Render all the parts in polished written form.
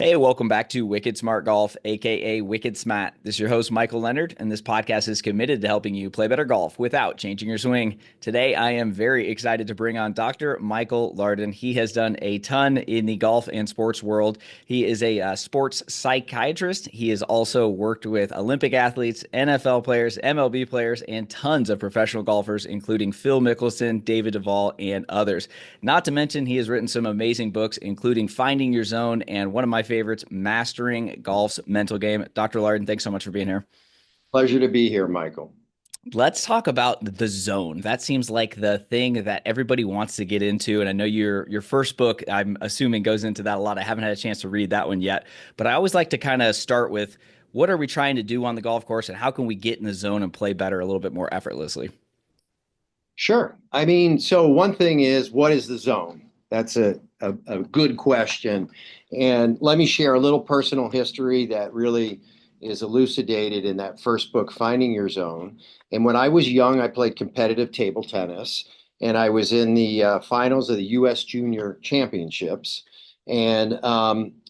Hey, welcome back to Wicked Smart Golf, aka Wicked Smat. This is your host, Michael Leonard, and this podcast is committed to helping you play better golf without changing your swing. Today, I am very excited to bring on Dr. Michael Lardon. He has done a ton in the golf and sports world. He is a sports psychiatrist. He has also worked with Olympic athletes, NFL players, MLB players, and tons of professional golfers, including Phil Mickelson, David Duval, and others. Not to mention, he has written some amazing books, including Finding Your Zone and one of my favorites, Mastering Golf's Mental Game. Dr. Lardon, thanks so much for being here. Pleasure to be here, Michael. Let's talk about the zone. That seems like the thing that everybody wants to get into. And I know your first book, I'm assuming, goes into that a lot. I haven't had a chance to read that one yet. But I always like to kind of start with what are we trying to do on the golf course and how can we get in the zone and play better a little bit more effortlessly? Sure. So one thing is, what is the zone? That's a good question. And let me share a little personal history that really is elucidated in that first book, Finding Your Zone. And when I was young, I played competitive table tennis, and I was in the finals of the U.S. Junior Championships. And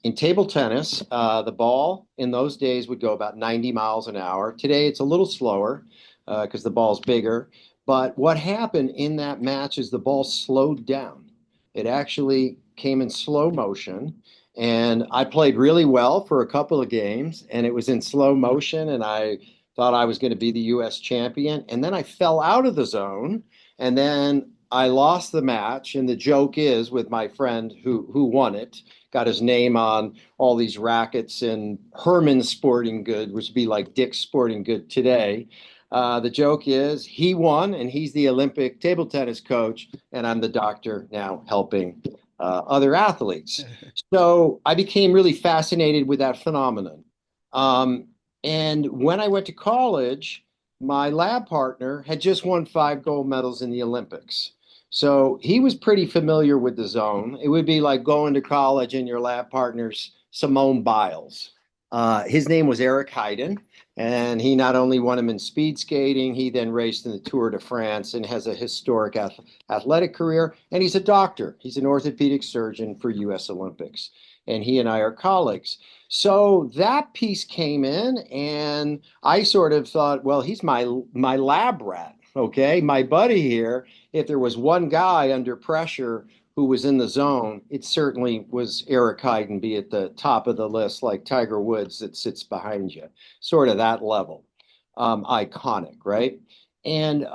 in table tennis, the ball in those days would go about 90 miles an hour. Today, it's a little slower because the ball's bigger. But what happened in that match is the ball slowed down. It actually came in slow motion. And I played really well for a couple of games, and it was in slow motion. And I thought I was going to be the US champion. And then I fell out of the zone, and then I lost the match. And the joke is with my friend who won it, got his name on all these rackets and Herman's Sporting Good, which would be like Dick's Sporting Good today. The joke is he won, and he's the Olympic table tennis coach, and I'm the doctor now helping other athletes. So I became really fascinated with that phenomenon. Um, and when I went to college, my lab partner had just won 5 gold medals in the Olympics. So he was pretty familiar with the zone. It would be like going to college and your lab partner's Simone Biles. His name was Eric Heiden, and he not only won him in speed skating, he then raced in the Tour de France and has a historic athletic career. And he's a doctor. He's an orthopedic surgeon for U.S. Olympics. And he and I are colleagues. So that piece came in, and I sort of thought, well, he's my lab rat, okay, my buddy here. If there was one guy under pressure who was in the zone, it certainly was Eric Heiden, be at the top of the list, like Tiger Woods that sits behind you, sort of that level. Iconic, right? And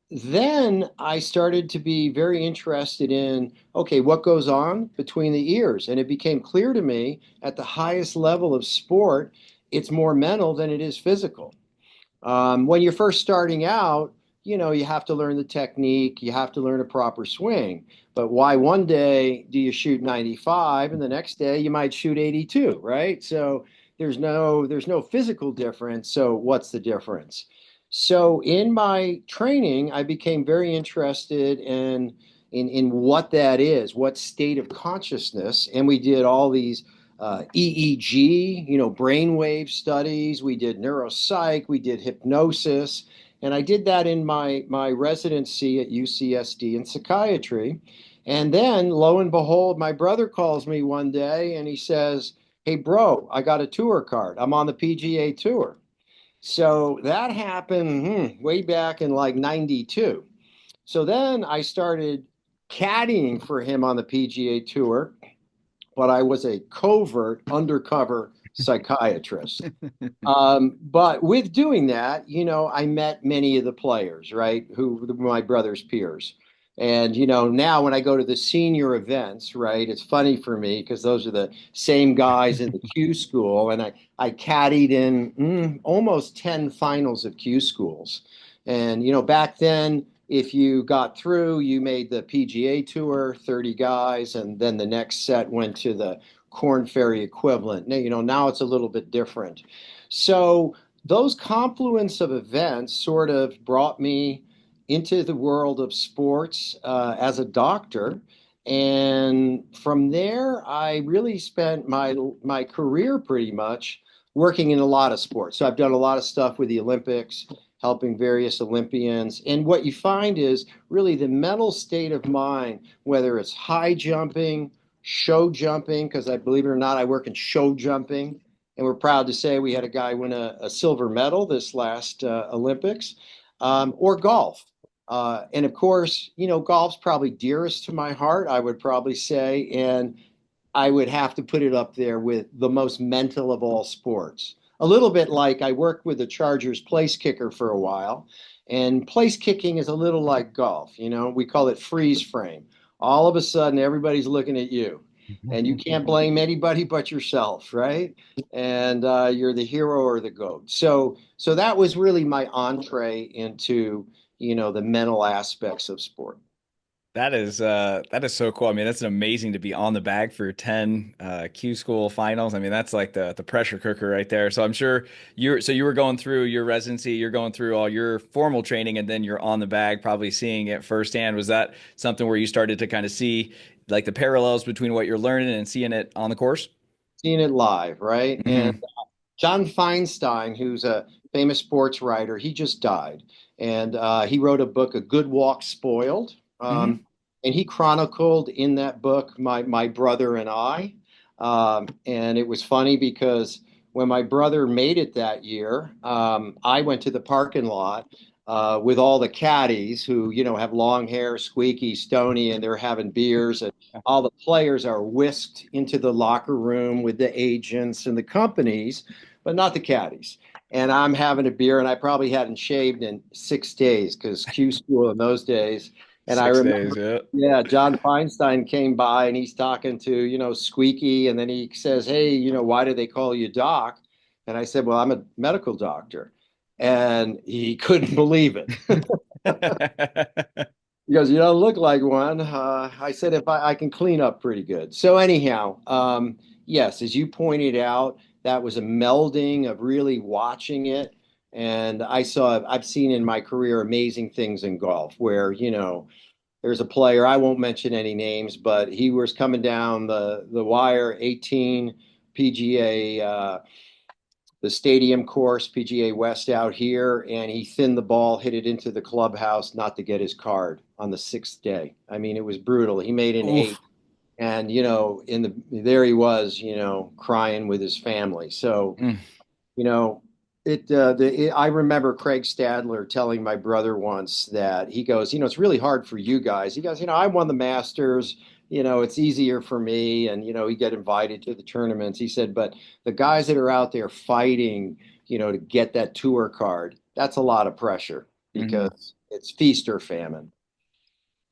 then I started to be very interested in, okay, what goes on between the ears? And it became clear to me at the highest level of sport, it's more mental than it is physical. When you're first starting out, you have to learn the technique, you have to learn a proper swing. But why one day do you shoot 95 and the next day you might shoot 82, right? So there's no physical difference. So what's the difference? So in my training, I became very interested in what that is, what state of consciousness, and we did all these EEG, brainwave studies. We did neuropsych. We did hypnosis, and I did that in my residency at UCSD in psychiatry. And then, lo and behold, my brother calls me one day and he says, "Hey, bro, I got a tour card. I'm on the PGA Tour." So that happened way back in like '92. So then I started caddying for him on the PGA Tour, but I was a covert, undercover psychiatrist. But with doing that, I met many of the players, right, who were my brother's peers. And, now when I go to the senior events, right, it's funny for me because those are the same guys in the Q school. And I caddied in almost 10 finals of Q schools. And, back then, if you got through, you made the PGA Tour, 30 guys, and then the next set went to the Corn Ferry equivalent. Now it's a little bit different. So those confluence of events sort of brought me into the world of sports as a doctor. And from there, I really spent my career pretty much working in a lot of sports. So I've done a lot of stuff with the Olympics, helping various Olympians. And what you find is really the mental state of mind, whether it's high jumping show jumping, because I believe it or not, I work in show jumping. And we're proud to say we had a guy win a silver medal this last Olympics, or golf. And of course, golf's probably dearest to my heart, I would probably say. And I would have to put it up there with the most mental of all sports. A little bit like I worked with the Chargers place kicker for a while, and place kicking is a little like golf. We call it freeze frame. All of a sudden, everybody's looking at you, and you can't blame anybody but yourself, right? And you're the hero or the goat. So that was really my entree into the mental aspects of sport. That is so cool. I mean, that's amazing to be on the bag for 10 Q school finals. I mean, that's like the pressure cooker right there. So I'm sure you were going through your residency, you're going through all your formal training, and then you're on the bag, probably seeing it firsthand. Was that something where you started to kind of see like the parallels between what you're learning and seeing it on the course? Seeing it live, right? And Hmm. John Feinstein, who's a famous sports writer, he just died. And he wrote a book, A Good Walk Spoiled. Hmm. And he chronicled in that book my brother and I. And it was funny because when my brother made it that year, I went to the parking lot with all the caddies who, have long hair, squeaky, stony, and they're having beers. And all the players are whisked into the locker room with the agents and the companies, but not the caddies. And I'm having a beer, and I probably hadn't shaved in 6 days because Q school in those days. And I 6 days, remember, yeah. yeah, John Feinstein came by and he's talking to, Squeaky. And then he says, hey, why do they call you Doc? And I said, well, I'm a medical doctor. And he couldn't believe it. He goes, you don't look like one. I said, if I can clean up pretty good. So anyhow, yes, as you pointed out, that was a melding of really watching it. And I've seen in my career amazing things in golf where, there's a player, I won't mention any names, but he was coming down the wire, 18 PGA, the stadium course, PGA West out here, and he thinned the ball, hit it into the clubhouse, not to get his card on the sixth day. I mean, it was brutal. He made an eight, Oof. and there he was, crying with his family. So Mm. you know, I remember Craig Stadler telling my brother once that he goes, it's really hard for you guys. He goes, I won the Masters. It's easier for me, and he get invited to the tournaments. He said, but the guys that are out there fighting, to get that tour card, that's a lot of pressure Mhm. because it's feast or famine.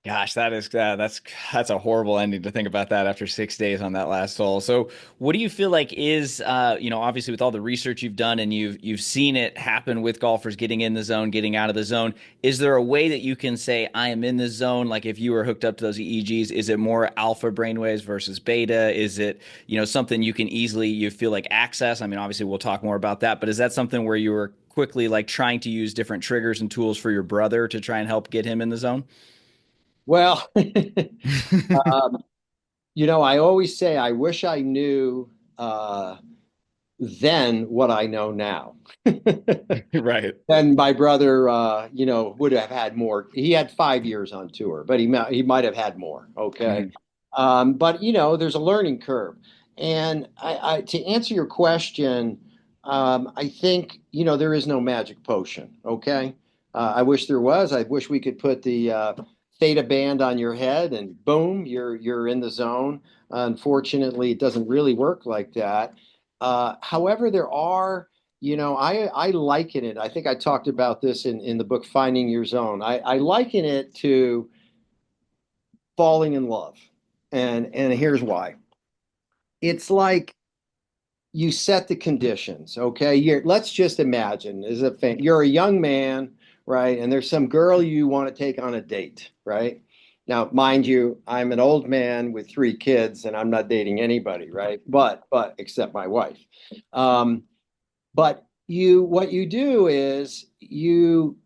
Gosh, that's a horrible ending to think about that after 6 days on that last hole. So, what do you feel like is, obviously with all the research you've done and you've seen it happen with golfers getting in the zone, getting out of the zone, is there a way that you can say I am in the zone? Like if you were hooked up to those EEGs, is it more alpha brainwaves versus beta? Is it, something you can easily you feel like access? I mean, obviously we'll talk more about that, but is that something where you were quickly like trying to use different triggers and tools for your brother to try and help get him in the zone? Well, um, I always say I wish I knew then what I know now. Right. Then my brother, would have had more. He had 5 years on tour, but he might have had more. Okay, Mhm. but there's a learning curve, and to answer your question, I think there is no magic potion. Okay, I wish there was. I wish we could put the theta band on your head, and boom, you're in the zone. Unfortunately, it doesn't really work like that. However, there are I liken it. I think I talked about this in the book Finding Your Zone. I liken it to falling in love. And here's why. It's like you set the conditions, okay? Let's just imagine you're a young man, right? And there's some girl you want to take on a date, right? Now, mind you, I'm an old man with 3 kids and I'm not dating anybody, right? But except my wife. Um, But what you do is you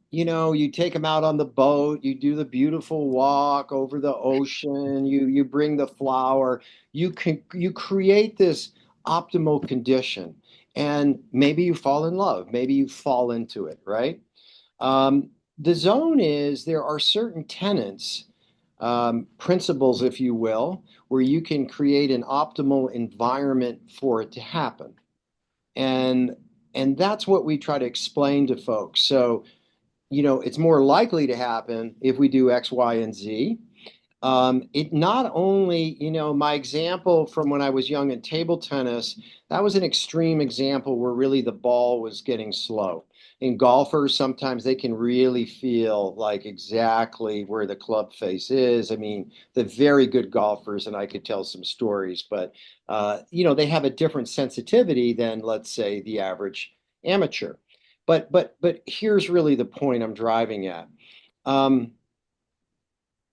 take them out on the boat, you do the beautiful walk over the ocean, you bring the flower, you create this optimal condition, and maybe you fall in love, maybe you fall into it, right? The zone is there are certain tenets. principles, if you will, where you can create an optimal environment for it to happen. And and that's what we try to explain to folks. So, it's more likely to happen if we do X, Y, and Z. It not only, my example from when I was young in table tennis, that was an extreme example where really the ball was getting slow. In golfers, sometimes they can really feel like exactly where the club face is. I mean, the very good golfers, and I could tell some stories, but they have a different sensitivity than, let's say, the average amateur. But here's really the point I'm driving at. Um,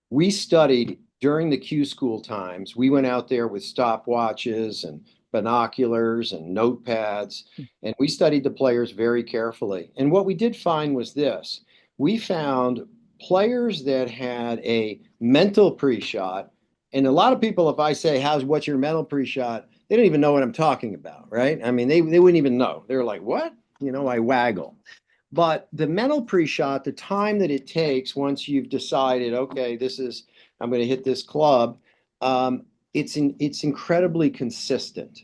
we studied during the Q school times. We went out there with stopwatches and binoculars and notepads, and we studied the players very carefully. And what we did find was this. We found players that had a mental pre-shot, and a lot of people, if I say, what's your mental pre-shot? They don't even know what I'm talking about, right? I mean, they wouldn't even know. They're like, what? I waggle. But the mental pre-shot, the time that it takes once you've decided, okay, I'm going to hit this club, it's incredibly consistent.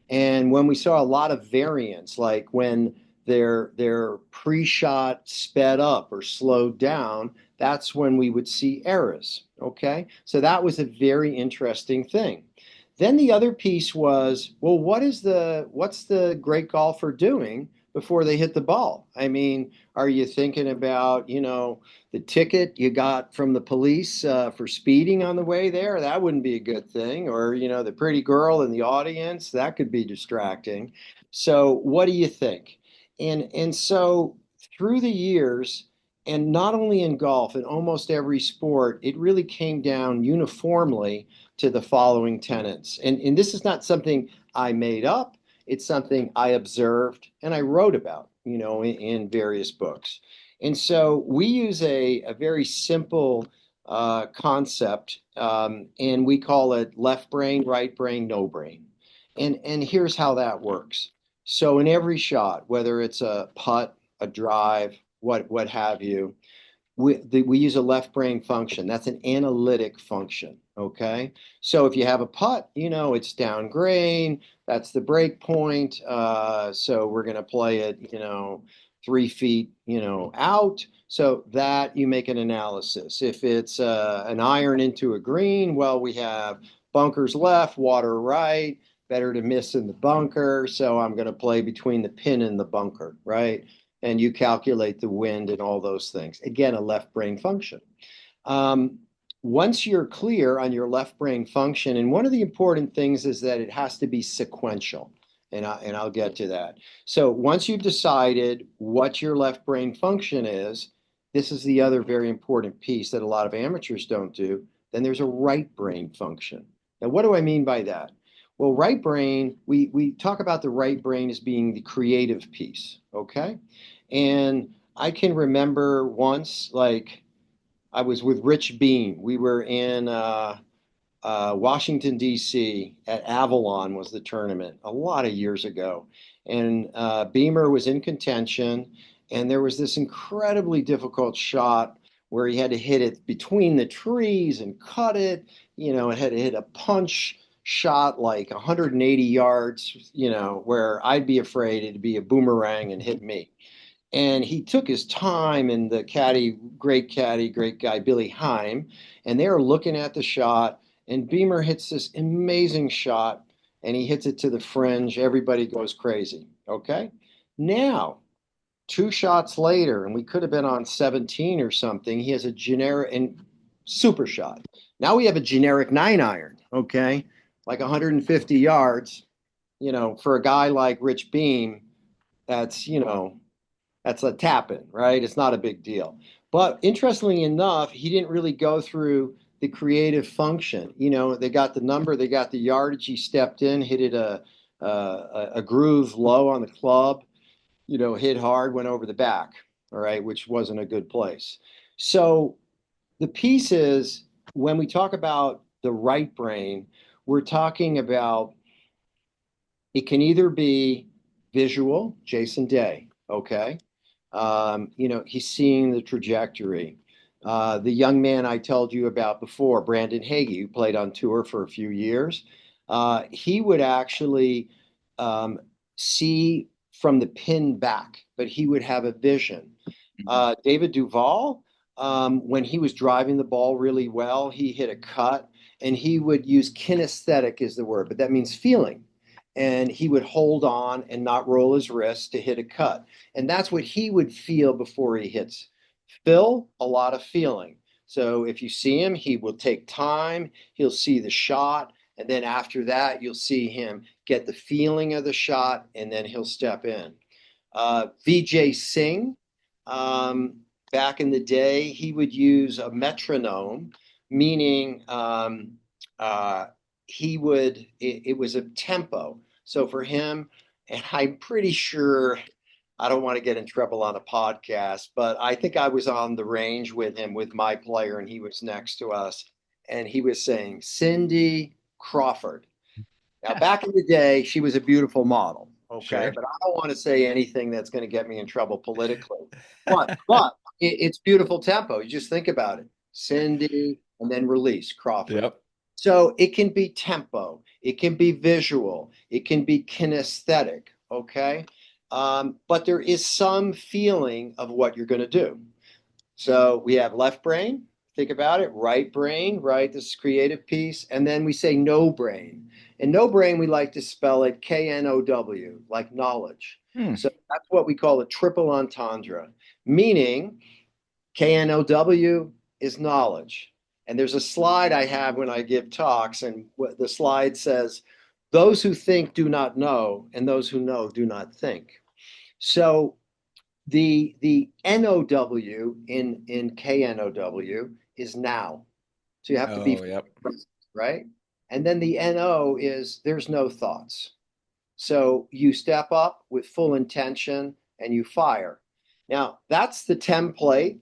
And when we saw a lot of variance, like when their pre-shot sped up or slowed down, that's when we would see errors. Okay, so that was a very interesting thing. Then the other piece was, well, what's the great golfer doing before they hit the ball? I mean, are you thinking about, the ticket you got from the police for speeding on the way there? That wouldn't be a good thing. Or, the pretty girl in the audience, that could be distracting. So what do you think? And so through the years, and not only in golf, in almost every sport, it really came down uniformly to the following tenets. And this is not something I made up. It's something I observed and I wrote about, in various books. And so we use a very simple concept, and we call it left brain, right brain, no brain. And here's how that works. So in every shot, whether it's a putt, a drive, what have you, we use a left brain function. That's an analytic function. Okay. So if you have a putt, it's down grain. That's the break point. So we're going to play it, 3 feet, out. So that you make an analysis. If it's an iron into a green, well, we have bunkers left, water right. Better to miss in the bunker. So I'm going to play between the pin and the bunker, right? And you calculate the wind and all those things. Again, a left brain function. Um, Once you're clear on your left brain function, and one of the important things is that it has to be sequential, and I'll get to that. So once you've decided what your left brain function is, this is the other very important piece that a lot of amateurs don't do. Then there's a right brain function. Now, what do I mean by that? Well, right brain, we talk about the right brain as being the creative piece, okay? And I can remember once, like, I was with Rich Beam. We were in Washington, D.C. at Avalon was the tournament a lot of years ago. And Beamer was in contention, and there was this incredibly difficult shot where he had to hit it between the trees and cut it. It had to hit a punch shot like 180 yards, where I'd be afraid it'd be a boomerang and hit me. And he took his time, and the caddy, great guy, Billy Heim, and they were looking at the shot, and Beamer hits this amazing shot, and he hits it to the fringe. Everybody goes crazy. Okay. Now, 2 shots later, and we could have been on 17 or something, he has a generic and super shot. Now we have a generic 9 iron, okay, like 150 yards. For a guy like Rich Beam, that's, that's a tap in, right? It's not a big deal. But interestingly enough, he didn't really go through the creative function. They got the number, they got the yardage. He stepped in, hit it a groove low on the club, hit hard, went over the back, all right, which wasn't a good place. So the piece is when we talk about the right brain, we're talking about it can either be visual, Jason Day, okay? He's seeing the trajectory. The young man I told you about before, Brandon Hagee, who played on tour for a few years, he would actually um, see from the pin back, but he would have a vision. David Duval, when he was driving the ball really well, he hit a cut and he would use kinesthetic is the word, but that means feeling. And he would hold on and not roll his wrist to hit a cut. And that's what he would feel before he hits. Phil, a lot of feeling. So if you see him, he will take time, he'll see the shot, and then after that, you'll see him get the feeling of the shot, and then he'll step in. Vijay Singh, um, back in the day, he would use a metronome, meaning it was a tempo. So for him, and I'm pretty sure I don't want to get in trouble on a podcast, but I think I was on the range with him with my player, and he was next to us, and he was saying, Cindy Crawford. Now, back in the day, she was a beautiful model, okay, Sure. but I don't want to say anything that's going to get me in trouble politically. It's beautiful tempo. You just think about it. Cindy, and then release Crawford. Yep. So it can be tempo, it can be visual, it can be kinesthetic, okay? But there is some feeling of what you're going to do. So we have left brain, think about it, right brain, right? This creative piece. And then we say no brain. And no brain, we like to spell it KNOW, like knowledge. Hmm. So that's what we call a triple entendre, meaning KNOW is knowledge. And there's a slide I have when I give talks, and the slide says, those who think do not know, and those who know do not think. So the NOW in KNOW is now. So you have to be Oh, yep. present, right? And then the NO is there's no thoughts. So you step up with full intention and you fire. Now, that's the template.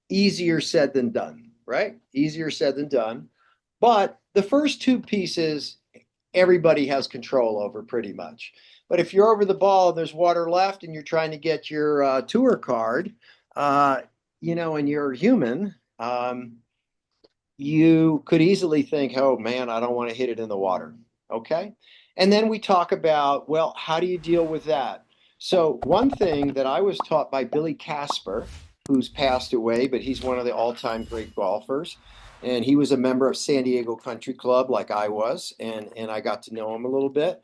Easier said than done, right? Easier said than done. But the first two pieces, everybody has control over pretty much. But if you're over the ball and there's water left and you're trying to get your tour card, uh, and you're human, you could easily think, oh man, I don't want to hit it in the water. Okay. And then we talk about, well, how do you deal with that? So, one thing that I was taught by Billy Casper, who's passed away, but he's one of the all time great golfers. And he was a member of San Diego Country Club, like I was, and I got to know him a little bit.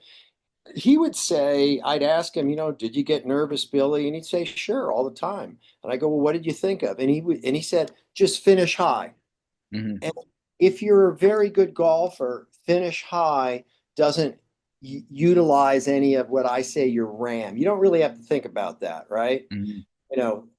He would say, I'd ask him, did you get nervous, Billy? And he'd say, sure, all the time. And I go, well, what did you think of? And he said, just finish high. Hmm. And if you're a very good golfer, finish high doesn't utilize any of what I say your RAM. You don't really have to think about that, right? Hmm.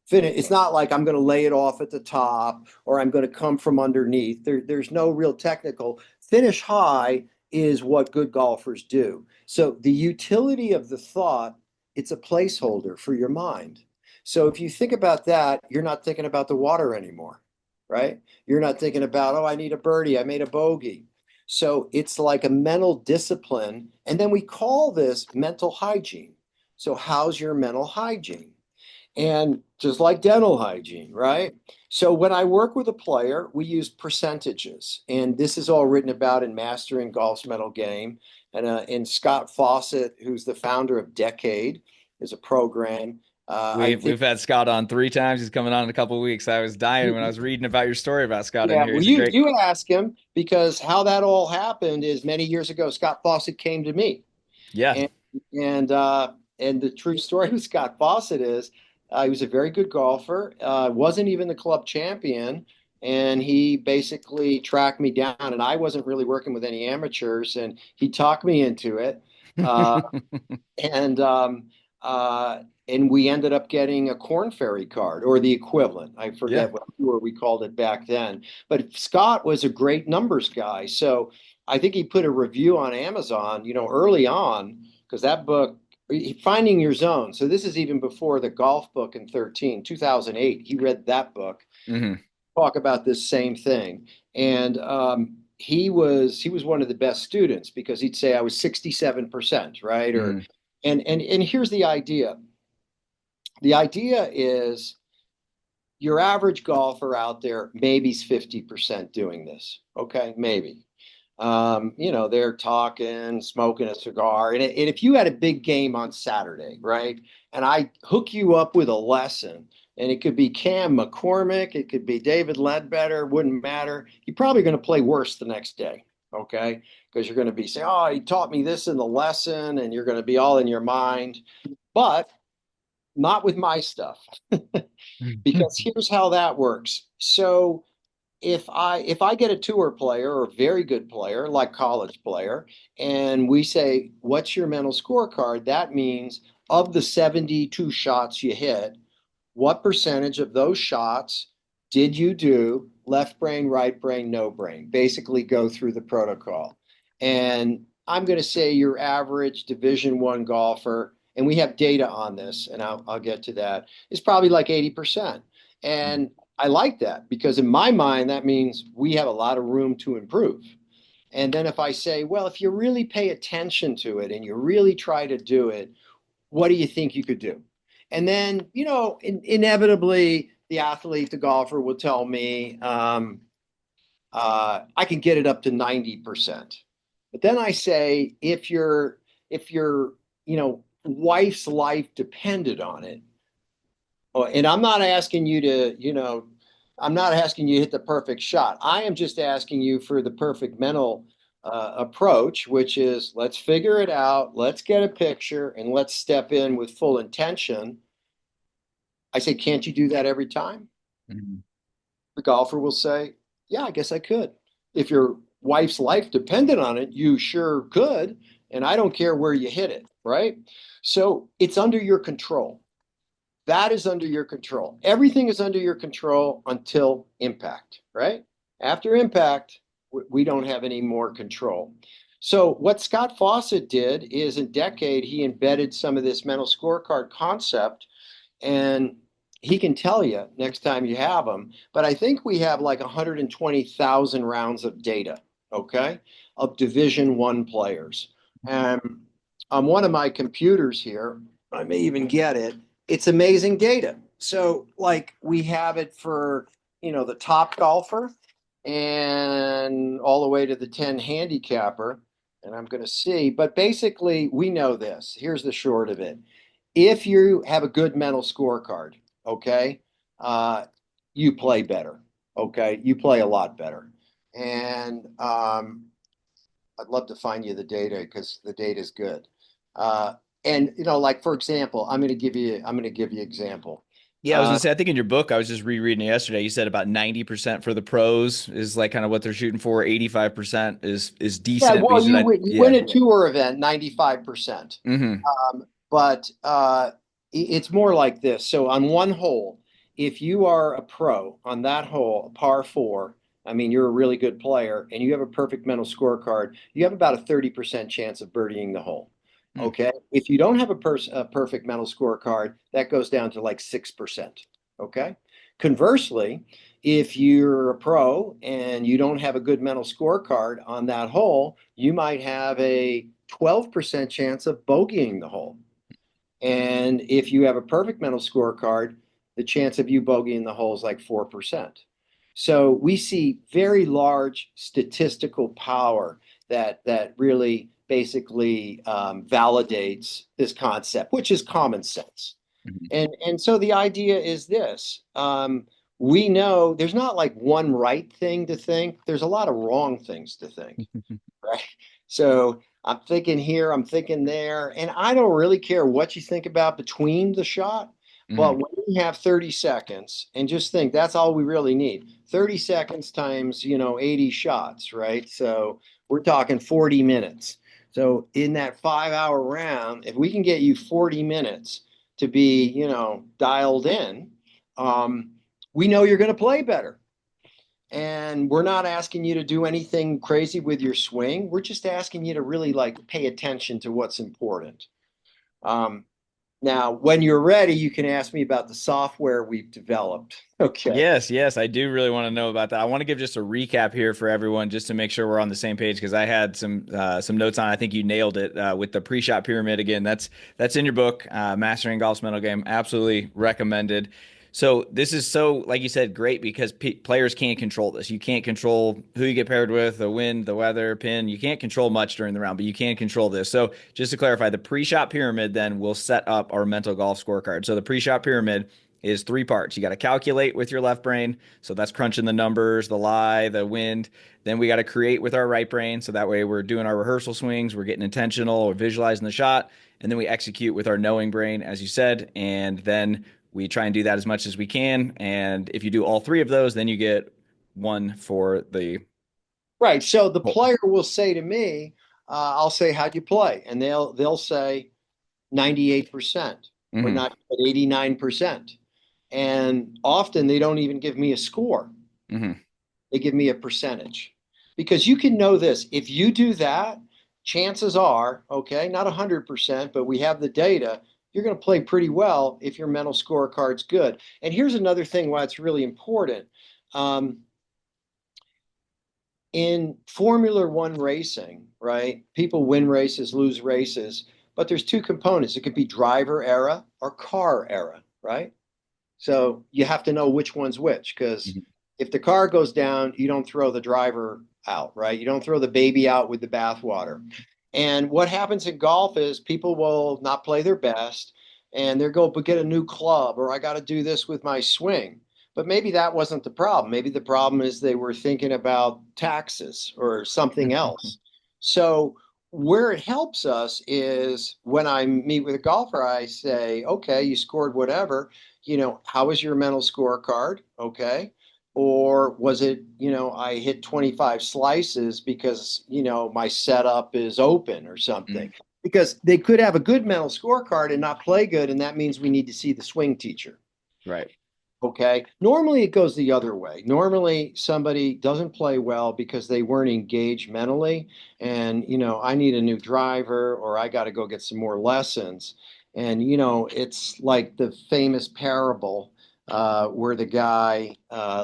Finish. It's not like I'm going to lay it off at the top or I'm going to come from underneath. There's no real technical. Finish high is what good golfers do. So the utility of the thought, it's a placeholder for your mind. So if you think about that, you're not thinking about the water anymore, right? You're not thinking about, oh, I need a birdie, I made a bogey. So it's like a mental discipline. And then we call this mental hygiene. So how's your mental hygiene? And just like dental hygiene, right? So when I work with a player, we use percentages. And this is all written about in Mastering Golf's Mental Game. And Scott Fawcett, who's the founder of Decade, is a program. I We've think, had Scott on 3 times. He's coming on in a couple of weeks. I was dying when I was reading about your story about Scott in yeah, here. well, He's a great. you ask him because how that all happened is many years ago, Scott Fawcett came to me. Yeah. And and the true story with Scott Fawcett is he was a very good golfer, wasn't even the club champion, and he basically tracked me down. And I wasn't really working with any amateurs, and he talked me into it. Uh, and and we ended up getting a Corn Ferry card or the equivalent. I Yeah. forget what tour we called it back then. But Scott was a great numbers guy, so I think he put a review on Amazon, early on because that book. Finding Your Zone. So this is even before the golf book in 2008. He read that book, Hmm. talk about this same thing. And he was one of the best students because he'd say I was 67%, right? Or Hmm. and here's the idea. The idea is your average golfer out there, maybe's 50% doing this. Okay, maybe. They're talking, smoking a cigar. And if you had a big game on Saturday, right, and I hook you up with a lesson, and it could be Cam McCormick, it could be David Ledbetter, wouldn't matter. You're probably going to play worse the next day, okay? Because you're going to be saying, oh, he taught me this in the lesson, and you're going to be all in your mind. But not with my stuff, because here's how that works. So if I get a tour player or a very good player, like college player, and we say, what's your mental scorecard? That means of the 72 shots you hit, what percentage of those shots did you do left brain, right brain, no brain? Basically go through the protocol. And I'm going to say your average Division I golfer, and we have data on this, and I'll get to that, is probably like 80%. And I like that because in my mind, that means we have a lot of room to improve. And then if I say, well, if you really pay attention to it and you really try to do it, what do you think you could do? And then, inevitably, the athlete, the golfer will tell me, I can get it up to 90%. But then I say, if your, wife's life depended on it, and I'm not asking you to, I'm not asking you to hit the perfect shot. I am just asking you for the perfect mental approach, which is let's figure it out, let's get a picture, and let's step in with full intention. I say, can't you do that every time? Mhm. The golfer will say, yeah, I guess I could. If your wife's life depended on it, you sure could. And I don't care where you hit it, right? So it's under your control. That is under your control. Everything is under your control until impact, right? After impact, we don't have any more control. So what Scott Fawcett did is in Decade, he embedded some of this mental scorecard concept, and he can tell you next time you have him. But I think we have like 120,000 rounds of data, okay, of Division I players. And on one of my computers here, I may even get it. It's amazing data. So, like, we have it for, the top golfer and all the way to the 10 handicapper. And I'm going to see, but basically, we know this. Here's the short of it. If you have a good mental scorecard, okay, uh, you play better. Okay, you play a lot better. And I'd love to find you the data because the data is good. Uh, and like for example, I'm going to give you example. Yeah, I was Uh, gonna say, I think in your book, I was just rereading it yesterday. You said about 90% for the pros is like kind of what they're shooting for. 85% is yeah, decent, but you well, said you win yeah. a tour event 95%. Hmm. But it's more like this. So on one hole, if you are a pro on that hole, par four, I mean, you're a really good player and you have a perfect mental scorecard, you have about a 30% chance of birdieing the hole. Okay. If you don't have a perfect mental scorecard, that goes down to like 6%. Okay. Conversely, if you're a pro and you don't have a good mental scorecard on that hole, you might have a 12% chance of bogeying the hole. And if you have a perfect mental scorecard, the chance of you bogeying the hole is like 4%. So we see very large statistical power that really basically validates this concept, which is common sense. And so the idea is this. We know there's not like one right thing to think. There's a lot of wrong things to think, right? So I'm thinking here, I'm thinking there, and I don't really care what you think about between the shot. But when you have 30 seconds, and just think that's all we really need. 30 seconds times, 80 shots, right? So we're talking 40 minutes. So in that 5 hour round, if we can get you 40 minutes to be, dialed in, um, we know you're going to play better. And we're not asking you to do anything crazy with your swing. We're just asking you to really like pay attention to what's important. Um, Now, when you're ready, you can ask me about the software we've developed. Okay. Yes, yes, I do really want to know about that. I want to give just a recap here for everyone, just to make sure we're on the same page, because I had some notes on. I think you nailed it with the pre-shot pyramid again. That's in your book, Mastering Golf's Mental Game. Absolutely recommended. So this is so, like you said, great because players can't control this. You can't control who you get paired with, the wind, the weather, pin. You can't control much during the round, but you can control this. So just to clarify, the pre-shot pyramid then will set up our mental golf scorecard. So the pre-shot pyramid is three parts. You got to calculate with your left brain. So that's crunching the numbers, the lie, the wind. Then we got to create with our right brain. So that way we're doing our rehearsal swings, we're getting intentional, we're visualizing the shot. And then we execute with our knowing brain, as you said. And then we try and do that as much as we can. And if you do all three of those, then you get one for the Right. So the hole. player will say to me, I'll say, how'd you play? And they'll say 98% or Mm-hmm. not 89%. And often they don't even give me a score. Mm-hmm. They give me a percentage. Because you can know this, if you do that, chances are, okay, not 100%, but we have the data, you're going to play pretty well if your mental scorecard's good. And here's another thing why it's really important. Um, in Formula One racing, right? People win races, lose races, but there's two components. It could be driver error or car error, right? So you have to know which one's which, because Mm-hmm. if the car goes down, you don't throw the driver out, right? You don't throw the baby out with the bathwater. And what happens in golf is people will not play their best and they're go, but get a new club, or I got to do this with my swing. But maybe that wasn't the problem. Maybe the problem is they were thinking about taxes or something else. So where it helps us is when I meet with a golfer, I say, okay, you scored whatever, how was your mental scorecard? Okay. Or was it, I hit 25 slices because, my setup is open or something? Because they could have a good mental scorecard and not play good. And that means we need to see the swing teacher. Right. Okay. Normally it goes the other way. Normally somebody doesn't play well because they weren't engaged mentally. And, I need a new driver or I got to go get some more lessons. And, it's like the famous parable where the guy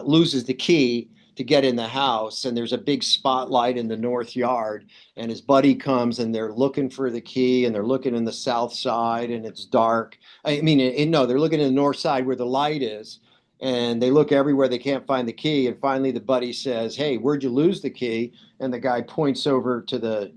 loses the key to get in the house and there's a big spotlight in the north yard and his buddy comes and they're looking for the key and they're looking in the south side and it's dark. I mean, no, they're looking in the north side where the light is and they look everywhere. They can't find the key. And finally, the buddy says, "Hey, where'd you lose the key?" And the guy points over to the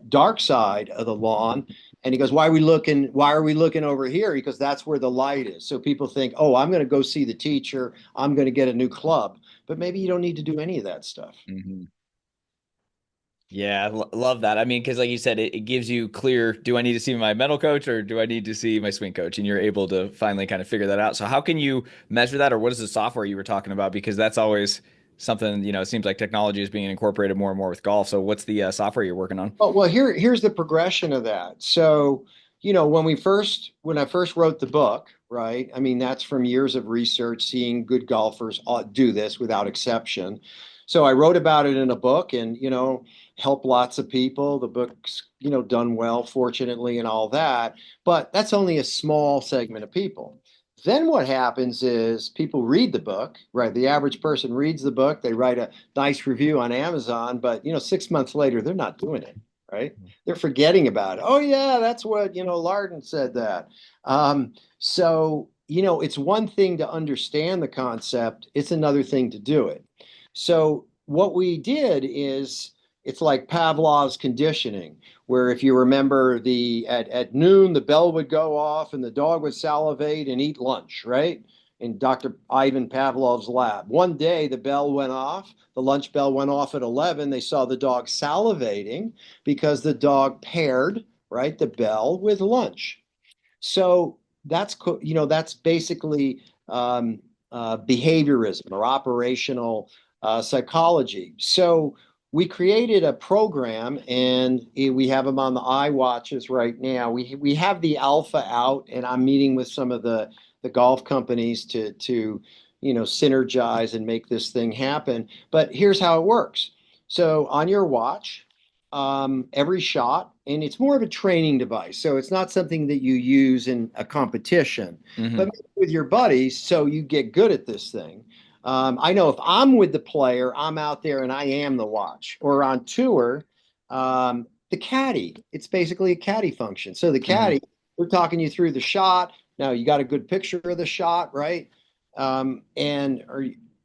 dark side of the lawn. And he goes, "Why are we looking? Why are we looking over here?" Because that's where the light is. So people think, "Oh, I'm going to go see the teacher. I'm going to get a new club." But maybe you don't need to do any of that stuff. Mm-hmm. Yeah, love that. I mean, because like you said, it gives you clear, do I need to see my mental coach or do I need to see my swing coach? And you're able to finally kind of figure that out. So how can you measure that, or what is the software you were talking about? Because that's always something, it seems like technology is being incorporated more and more with golf. So what's the software you're working on? Well, here's the progression of that. So, when I first wrote the book, right? I mean, that's from years of research, seeing good golfers do this without exception. So I wrote about it in a book and, helped lots of people. The book's, done well, fortunately, and all that. But that's only a small segment of people. Then what happens is people read the book, right? The average person reads the book, they write a nice review on Amazon, but 6 months later, they're not doing it, right? They're forgetting about it. Oh yeah, that's what Lardon said that. So it's one thing to understand the concept; it's another thing to do it. So what we did is it's like Pavlov's conditioning, where if you remember at noon the bell would go off and the dog would salivate and eat lunch, right? In Dr. Ivan Pavlov's lab. One day the bell went off, the lunch bell went off at 11. They saw the dog salivating because the dog paired, right, the bell with lunch. So that's basically behaviorism or operational psychology. So we created a program, and we have them on the iWatches right now. We have the alpha out, and I'm meeting with some of the golf companies to synergize and make this thing happen. But here's how it works. So on your watch, every shot, and it's more of a training device. So it's not something that you use in a competition, Mm-hmm. but with your buddies, so you get good at this thing. I know if I'm with the player, I'm out there and I am the watch. Or on tour, the caddy, it's basically a caddy function. So the Mm-hmm. caddy, we're talking you through the shot. Now you got a good picture of the shot, right? And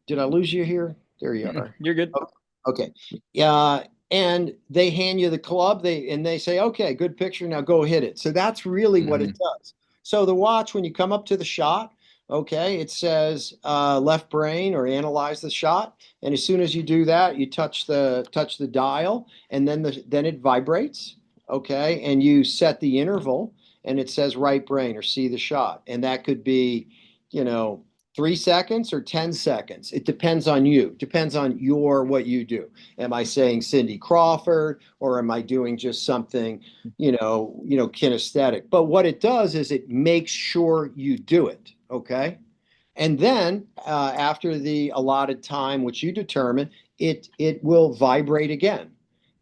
did I lose you here? There you Mm-mm, are. you're good. Oh, okay. Yeah. And they hand you the club, they say, okay, good picture. Now go hit it. So that's really what it Hmm. does. So the watch, when you come up to the shot, okay, it says left brain or analyze the shot. And as soon as you do that, you touch the dial, and then it vibrates. Okay, and you set the interval, and it says right brain or see the shot. And that could be, you know, 3 seconds or 10 seconds. It depends on you, depends on what you do. Am I saying Cindy Crawford, or am I doing just something, kinesthetic? But what it does is it makes sure you do it. Okay. And then after the allotted time, which you determine, it will vibrate again.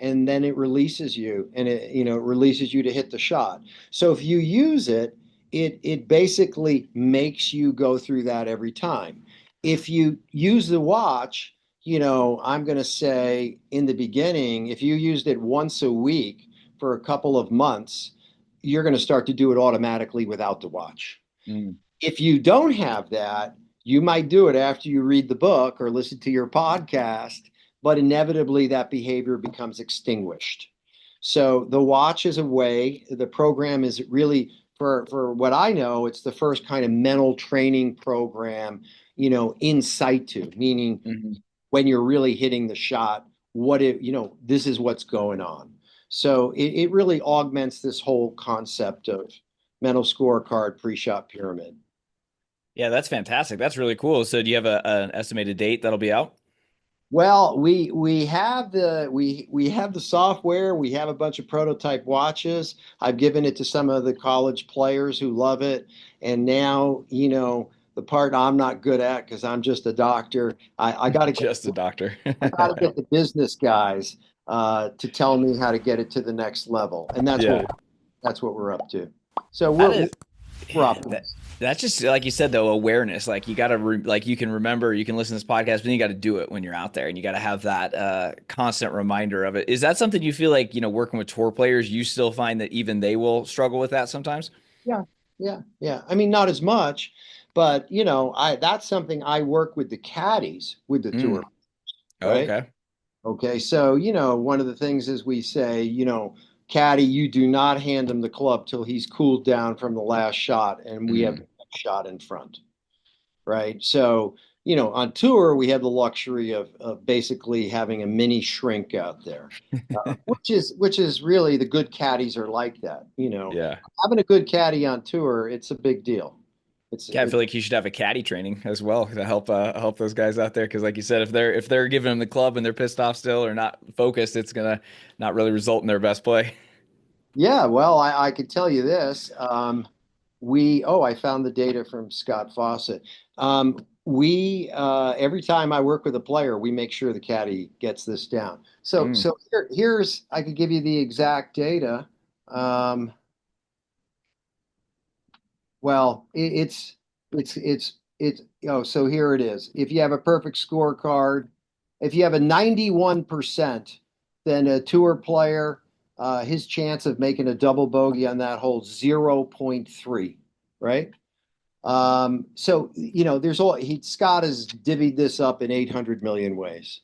And then it releases you, and it releases you to hit the shot. So if you use it, it basically makes you go through that every time. If you use the watch, I'm going to say in the beginning, if you used it once a week for a couple of months, you're going to start to do it automatically without the watch. Mm. If you don't have that, you might do it after you read the book or listen to your podcast, but inevitably that behavior becomes extinguished. So the watch is a way, the program is really, for what I know, it's the first kind of mental training program, in situ, meaning Hmm. when you're really hitting the shot, this is what's going on. So it really augments this whole concept of mental scorecard pre-shot pyramid. Yeah, that's fantastic. That's really cool. So do you have an estimated date that'll be out? Well, we have the software. We have a bunch of prototype watches. I've given it to some of the college players who love it. And now, the part I'm not good at because I'm just a doctor. I got to get Just a doctor. I got to get the business guys to tell me how to get it to the next level, and that's what Yeah. that's what we're up to. So That we're is we're that optimists. that's just like you said though, awareness. Like you gotta like you can remember, you can listen to this podcast, but then you gotta do it when you're out there and you gotta have that constant reminder of it. Is that something you feel like, working with tour players, you still find that even they will struggle with that sometimes? Yeah, yeah, yeah. I mean, not as much, but I that's something I work with the caddies with the tour, Mm. Oh, right? okay. Okay, so one of the things is we say, caddy, you do not hand him the club till he's cooled down from the last shot, and we have the Mm. next shot in front, right? So, on tour, we have the luxury of basically having a mini shrink out there, which is really the good caddies are like that. Yeah. Having a good caddy on tour, it's a big deal. It's Yeah, I it, feel like you should have a caddy training as well to help those guys out there. Because like you said, if they're giving them the club and they're pissed off still or not focused, it's gonna not really result in their best play. Yeah, well, I could tell you this. I found the data from Scott Fawcett. Every time I work with a player, we make sure the caddy gets this down. So, Mm. so I could give you the exact data. Um, well, so here it is. If you have a perfect scorecard, if you have a 91%, then a tour player, his chance of making a double bogey on that hole 0.3, right? So Scott has divvied this up in 800 million ways.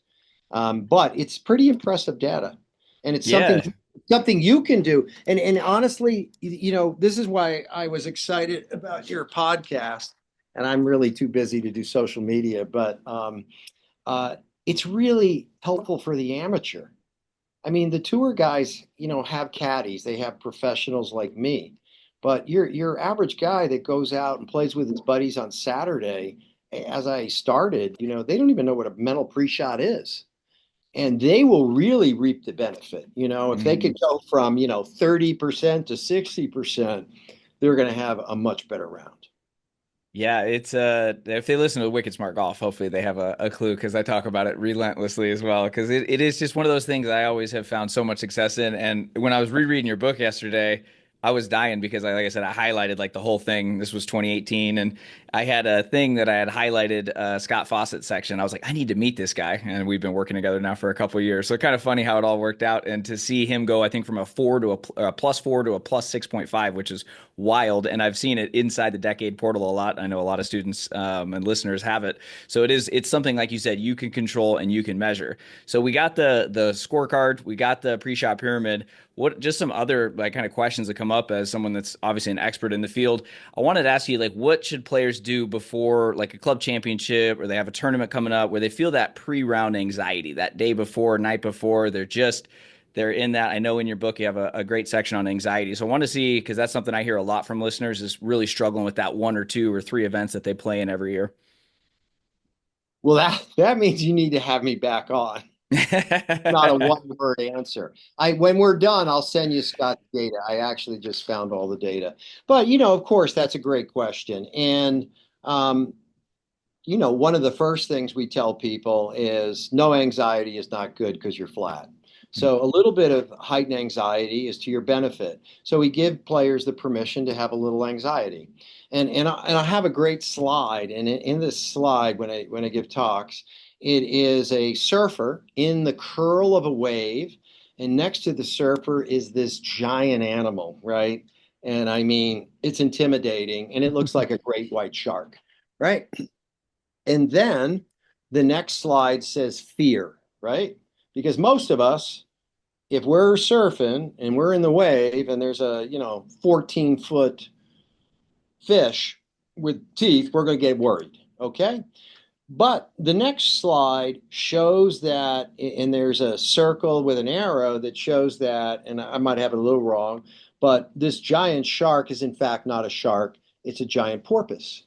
But it's pretty impressive data, and it's something Yeah. something you can do. And honestly, this is why I was excited about your podcast. And I'm really too busy to do social media, but uh, it's really helpful for the amateur. I mean, the tour guys, have caddies. They have professionals like me. But your average guy that goes out and plays with his buddies on Saturday, as I started, they don't even know what a mental pre-shot is. And they will really reap the benefit. If they Mhm. could go from, 30% to 60%, they're going to have a much better round. Yeah, it's if they listen to Wicked Smart Golf, hopefully they have a clue because I talk about it relentlessly as well. Because it is just one of those things I always have found so much success in. And when I was rereading your book yesterday, I was dying because like I said, I highlighted like the whole thing. This was 2018, and I had a thing that I had highlighted Scott Fawcett's section. I was like, I need to meet this guy, and we've been working together now for a couple of years. So kind of funny how it all worked out, and to see him go, I think from a four to a plus four to a plus 6.5, which is wild. And I've seen it inside the Decade portal a lot. I know a lot of students and listeners have it. So it's something like you said, you can control and you can measure. So we got the scorecard, we got the pre-shot pyramid. What just some other like kind of questions that come up as someone that's obviously an expert in the field. I wanted to ask you like what should players do before like a club championship or they have a tournament coming up where they feel that pre-round anxiety that day before, night before, they're in that. I know in your book you have a great section on anxiety. So I want to see, because that's something I hear a lot from listeners, is really struggling with that one or two or three events that they play in every year. Well, that means you need to have me back on. Not a one-word answer. When we're done, I'll send you Scott's data. I actually just found all the data. But of course, that's a great question. And um, one of the first things we tell people is no anxiety is not good because you're flat. So a little bit of heightened anxiety is to your benefit. So we give players the permission to have a little anxiety. And I have a great slide. And in this slide, when I give talks, it is a surfer in the curl of a wave. And next to the surfer is this giant animal, right? And I mean, it's intimidating and it looks like a great white shark, right? And then the next slide says fear, right? Because most of us, if we're surfing and we're in the wave and there's a, 14-foot fish with teeth, we're going to get worried, okay? But the next slide shows that, and there's a circle with an arrow that shows that, and I might have it a little wrong, but this giant shark is in fact not a shark, it's a giant porpoise.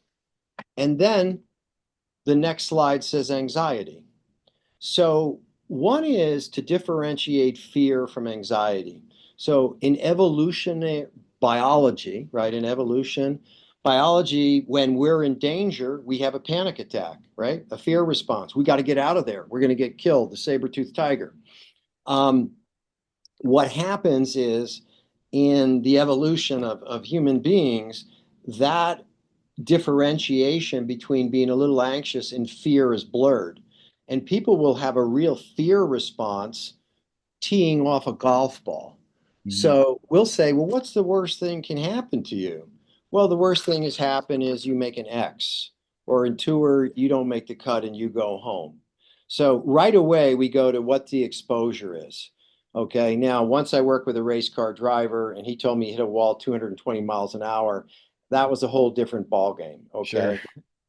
And then the next slide says anxiety. So one is to differentiate fear from anxiety. So in evolutionary biology, right, in evolution, biology, when we're in danger, we have a panic attack, right? A fear response. We got to get out of there. We're going to get killed, the saber-toothed tiger. Um, what happens is in the evolution of human beings, that differentiation between being a little anxious and fear is blurred. And people will have a real fear response teeing off a golf ball. Mhm. So we'll say, well, what's the worst thing can happen to you? Well, the worst thing has happened is you make an X, or in tour, you don't make the cut and you go home. So right away, we go to what the exposure is. Okay. Now, once I worked with a race car driver and he told me he hit a wall 220 miles an hour, that was a whole different ball game. Sure. Okay.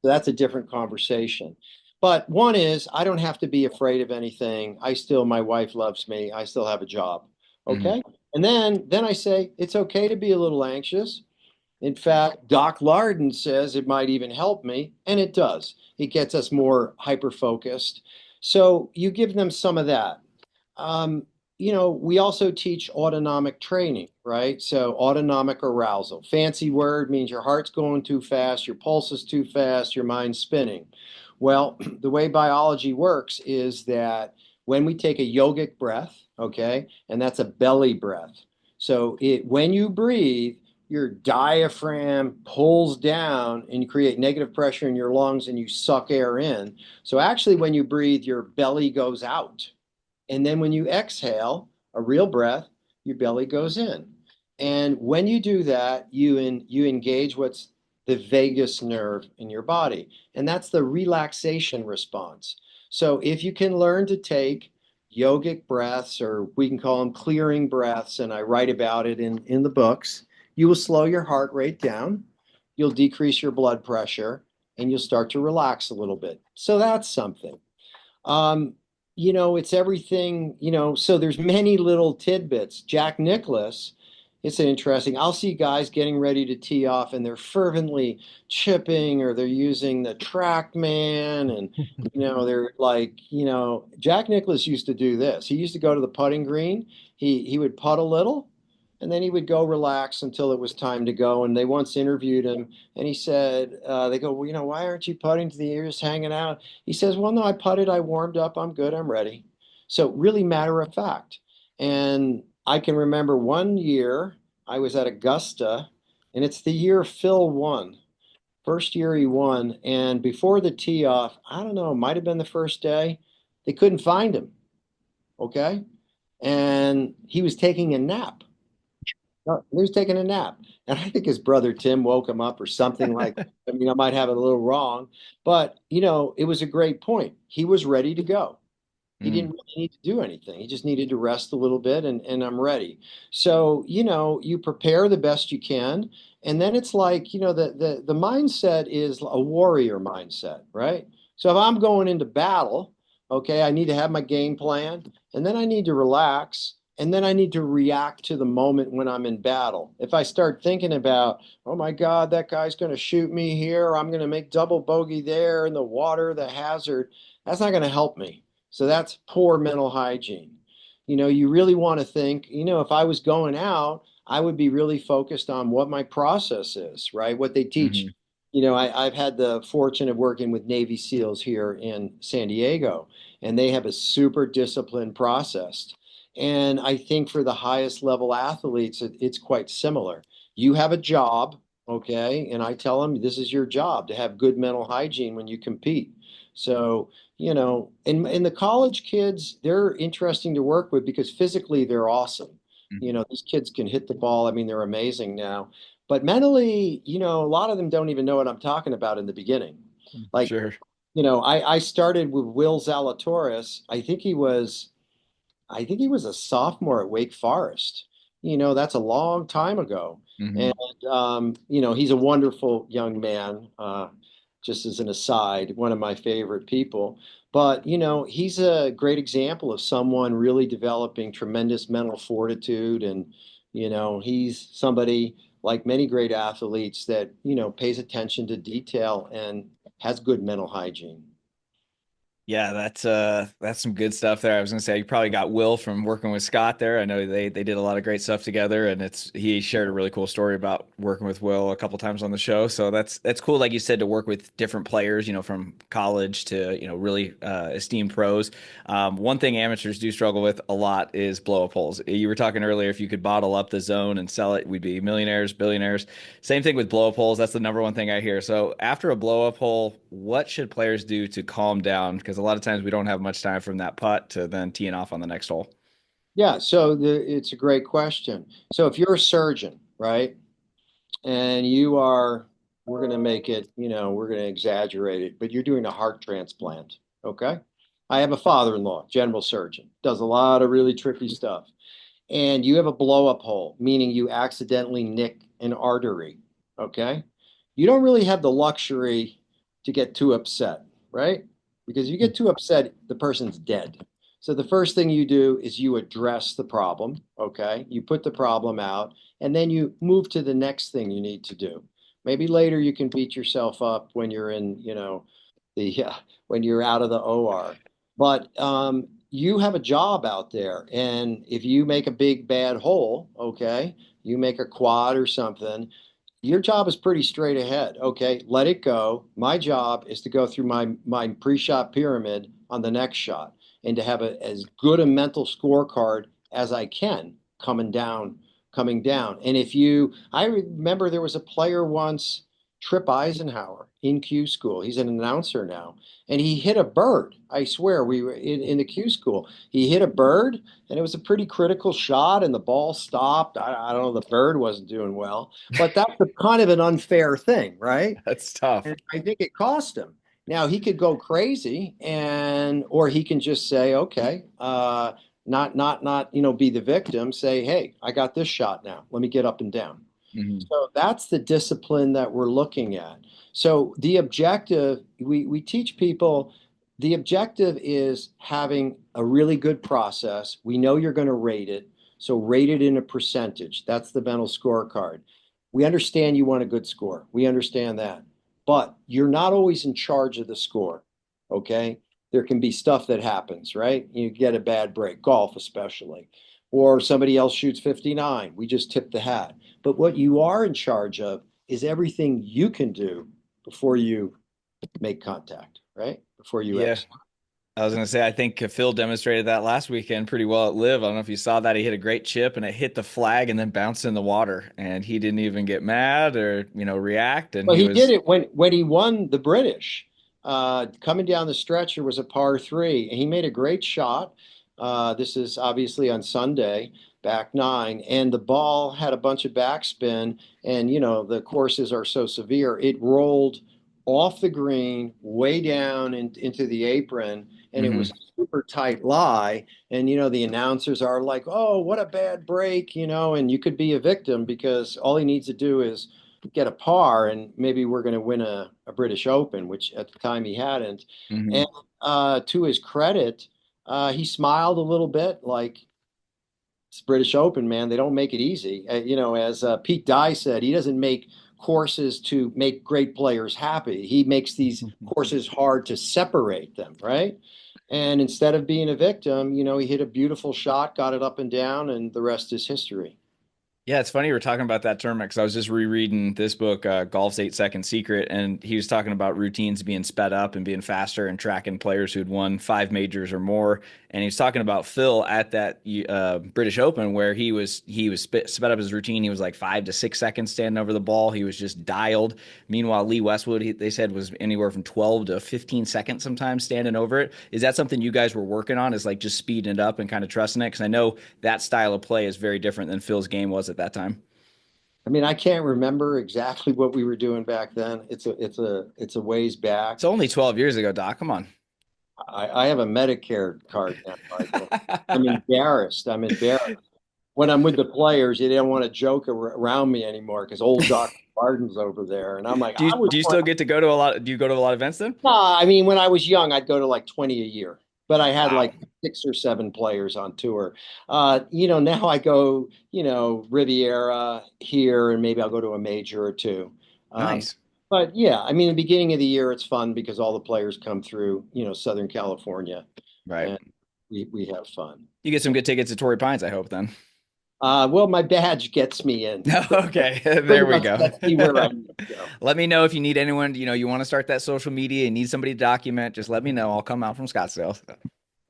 So that's a different conversation. But one is I don't have to be afraid of anything. My wife loves me. I still have a job. Mhm. Okay. And then I say it's okay to be a little anxious. In fact, Doc Lardon says it might even help me, and it does. It gets us more hyper focused. So you give them some of that. Um, we also teach autonomic training, right? So autonomic arousal. Fancy word means your heart's going too fast, your pulse is too fast, your mind's spinning. Well, the way biology works is that when we take a yogic breath, okay, and that's a belly breath. So when you breathe, your diaphragm pulls down and you create negative pressure in your lungs and you suck air in. So actually, when you breathe, your belly goes out. And then when you exhale, a real breath, your belly goes in. And when you do that, you engage what's the vagus nerve in your body. And that's the relaxation response. So if you can learn to take yogic breaths, or we can call them clearing breaths, and I write about it in the books, you will slow your heart rate down, you'll decrease your blood pressure, and you'll start to relax a little bit. So that's something. Um, it's everything, so there's many little tidbits. Jack Nicklaus, it's interesting. I'll see guys getting ready to tee off and they're fervently chipping or they're using the TrackMan and they're like, Jack Nicklaus used to do this. He used to go to the putting green. He would putt a little and then he would go relax until it was time to go. And they once interviewed him and he said, they go, well, why aren't you putting to the ears hanging out? He says, well, no, I putted, I warmed up, I'm good, I'm ready. So really matter of fact. And I can remember one year I was at Augusta, and it's the year Phil won. First year he won, and before the tee off, I don't know, it might have been the first day, they couldn't find him. Okay. And he was taking a nap. No, he was taking a nap. And I think his brother Tim woke him up or something like that. I mean, I might have it a little wrong, but it was a great point. He was ready to go. He Mm, didn't really need to do anything. He just needed to rest a little bit and I'm ready. So, you prepare the best you can. And then it's like, the mindset is a warrior mindset, right? So if I'm going into battle, okay, I need to have my game plan and then I need to relax and then I need to react to the moment when I'm in battle. If I start thinking about, oh my God, that guy's going to shoot me here, or I'm going to make double bogey there in the water, the hazard, that's not going to help me. So that's poor mental hygiene. You really want to think, if I was going out, I would be really focused on what my process is, right? What they teach. hmm I've had the fortune of working with Navy SEALs here in San Diego, and they have a super disciplined process. And I think for the highest level athletes, it's quite similar. You have a job, okay? And I tell them this is your job to have good mental hygiene when you compete. So, and the college kids, they're interesting to work with because physically they're awesome. These kids can hit the ball. I mean, they're amazing now. But mentally, a lot of them don't even know what I'm talking about in the beginning. Like, Sure. I started with Will Zalatoris. I think he was a sophomore at Wake Forest. That's a long time ago. hmm And, he's a wonderful young man. Just as an aside, one of my favorite people. But, he's a great example of someone really developing tremendous mental fortitude. And, he's somebody like many great athletes that, pays attention to detail and has good mental hygiene. Yeah, that's some good stuff there. I was gonna say you probably got Will from working with Scott there. I know they did a lot of great stuff together, and he shared a really cool story about working with Will a couple times on the show. So that's cool, like you said, to work with different players, from college to really esteemed pros. One thing amateurs do struggle with a lot is blow up holes. You were talking earlier, if you could bottle up the zone and sell it, we'd be millionaires, billionaires. Same thing with blow up holes. That's the number one thing I hear. So after a blow up hole, what should players do to calm down? Because a lot of times we don't have much time from that putt to then teeing off on the next hole. Yeah, so it's a great question. So if you're a surgeon, right, and we're going to make it, we're going to exaggerate it, but you're doing a heart transplant, okay? I have a father-in-law, general surgeon, does a lot of really tricky stuff. And you have a blow-up hole, meaning you accidentally nick an artery, okay? You don't really have the luxury to get too upset, right? Because if you get too upset, the person's dead. So the first thing you do is you address the problem, okay? You put the problem out, and then you move to the next thing you need to do. Maybe later you can beat yourself up when you're in, the when you're out of the OR. But you have a job out there, and if you make a big bad hole, okay, you make a quad or something, your job is pretty straight ahead. Okay, let it go. My job is to go through my pre-shot pyramid on the next shot and to have as good a mental scorecard as I can coming down. And I remember there was a player once, Trip Eisenhower in Q school. He's an announcer now, and he hit a bird. I swear, we were in the Q school. He hit a bird, and it was a pretty critical shot, and the ball stopped. I don't know, the bird wasn't doing well, but that's kind of an unfair thing, right? That's tough. And I think it cost him. Now he could go crazy or he can just say, okay, not, be the victim, say, hey, I got this shot now. Let me get up and down. hmm So that's the discipline that we're looking at. So the objective, we teach people the objective is having a really good process. We know you're going to rate it. So rate it in a percentage. That's the mental scorecard. We understand you want a good score. We understand that. But you're not always in charge of the score. Okay. There can be stuff that happens, right? You get a bad break, golf especially, or somebody else shoots 59. We just tip the hat. But what you are in charge of is everything you can do before you make contact, right? Before you Yeah. exit. I was going to say, I think Phil demonstrated that last weekend pretty well at Live. I don't know if you saw that. He hit a great chip and it hit the flag and then bounced in the water. And he didn't even get mad or, react. And Well, he he did was, it when he won the British. Coming down the stretcher was a par three, and he made a great shot. This is obviously on Sunday, back nine, and the ball had a bunch of backspin, and the courses are so severe. It rolled off the green, way down into the apron, and it was mhm. a super tight lie. And the announcers are like, "Oh, what a bad break," and you could be a victim because all he needs to do is get a par and maybe we're going to win a British Open, which at the time he hadn't. And Mhm. to his credit, he smiled a little bit like it's British Open, man. They don't make it easy. As Pete Dye said, he doesn't make courses to make great players happy. He makes these courses hard to separate them, right? And instead of being a victim, he hit a beautiful shot, got it up and down, and the rest is history. Yeah, it's funny we're talking about that tournament because I was just rereading this book, Golf's 8 Second Secret, and he was talking about routines being sped up and being faster and tracking players who'd won 5 majors or more. And he was talking about Phil at that British Open where he was sped up his routine. He was like 5 to 6 seconds standing over the ball. He was just dialed. Meanwhile, Lee Westwood, they said was anywhere from 12 to 15 seconds sometimes standing over it. Is that something you guys were working on? Is like just speeding it up and kind of trusting it? Because I know that style of play is very different than Phil's game was at that time. I mean, I can't remember exactly what we were doing back then. It's a ways back. It's only 12 years ago, Doc. Come on. I have a Medicare card now, Michael. I'm embarrassed. I'm embarrassed. When I'm with the players, they don't want to joke around me anymore because old Dr. Lardon's over there. And I'm like, Do you I was do you one. still get to go to a lot? Do you go to a lot of events then? Nah, I mean, when I was young, I'd go to like 20 a year, but I had Wow. like six or seven players on tour. Now I go, Riviera here, and maybe I'll go to a major or two. Um, Nice. but yeah, I mean, the beginning of the year, it's fun because all the players come through, Southern California, Right. and we have fun. You get some good tickets to Torrey Pines, I hope then. Well, my badge gets me in. Okay, Pretty there we much go. gets me where I need to go. Let me know if you need anyone, you want to start that social media and need somebody to document, just let me know. I'll come out from Scottsdale.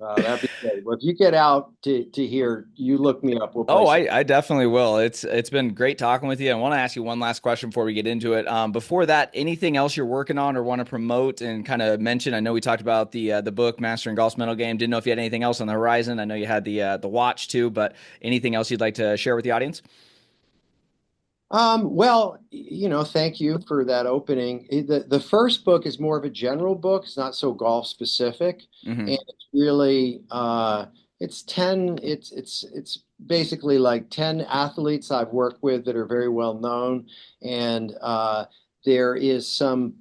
That'd be great. Well, if you get out to here, you look me up. We'll play Oh, some. I definitely will. It's been great talking with you. I want to ask you one last question before we get into it. Before that, anything else you're working on or want to promote and kind of mention? I know we talked about the book Mastering Golf's Mental Game. Didn't know if you had anything else on the horizon. I know you had the watch too, but anything else you'd like to share with the audience? Well, thank you for that opening. The first book is more of a general book. It's not so golf specific, Hmm. and it's really it's basically like 10 athletes I've worked with that are very well known, and there is some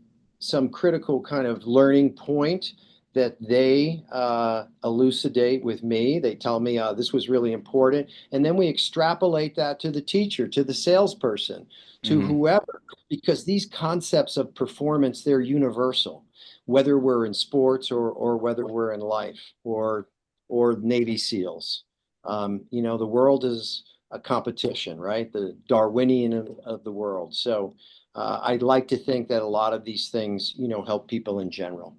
critical kind of learning point that they elucidate with me. They tell me this was really important. And then we extrapolate that to the teacher, to the salesperson, to Hmm. whoever, because these concepts of performance, they're universal, whether we're in sports or whether we're in life or Navy SEALs. The world is a competition, right? The Darwinian of the world. So I'd like to think that a lot of these things, help people in general.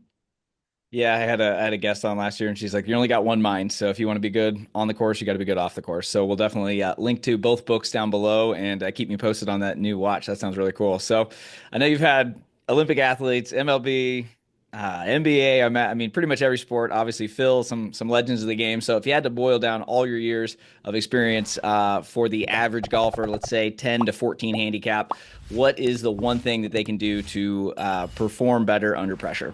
Yeah, I had a guest on last year, and she's like, "You only got one mind, so if you want to be good on the course, you got to be good off the course." So we'll definitely link to both books down below, and keep me posted on that new watch. That sounds really cool. So I know you've had Olympic athletes, MLB, NBA. I mean, pretty much every sport. Obviously, Phil, some legends of the game. So if you had to boil down all your years of experience for the average golfer, let's say 10 to 14 handicap, what is the one thing that they can do to perform better under pressure?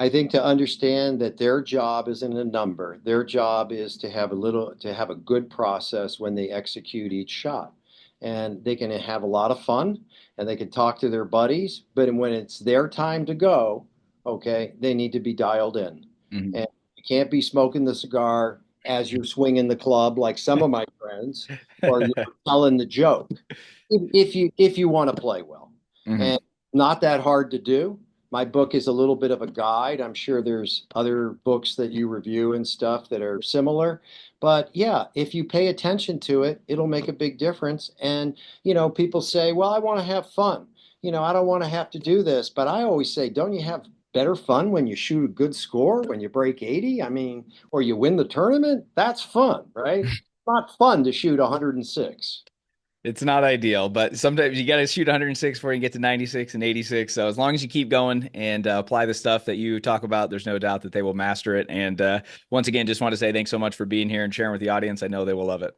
I think to understand that their job isn't a number. Their job is to have a good process when they execute each shot. And they can have a lot of fun and they can talk to their buddies, but when it's their time to go, okay, they need to be dialed in. Mhm. And you can't be smoking the cigar as you're swinging the club like some of my friends, or telling the joke if you want to play well. Mhm. And not that hard to do. My book is a little bit of a guide. I'm sure there's other books that you review and stuff that are similar. But yeah, if you pay attention to it, it'll make a big difference. And, people say, well, I want to have fun. I don't want to have to do this. But I always say, don't you have better fun when you shoot a good score, when you break 80. I mean, or you win the tournament. That's fun, right? Not fun to shoot 106. It's not ideal, but sometimes you got to shoot 106 before you get to 96 and 86. So as long as you keep going and apply the stuff that you talk about, there's no doubt that they will master it. And once again, just want to say thanks so much for being here and sharing with the audience. I know they will love it.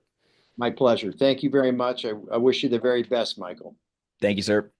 My pleasure. Thank you very much. I wish you the very best, Michael. Thank you, sir.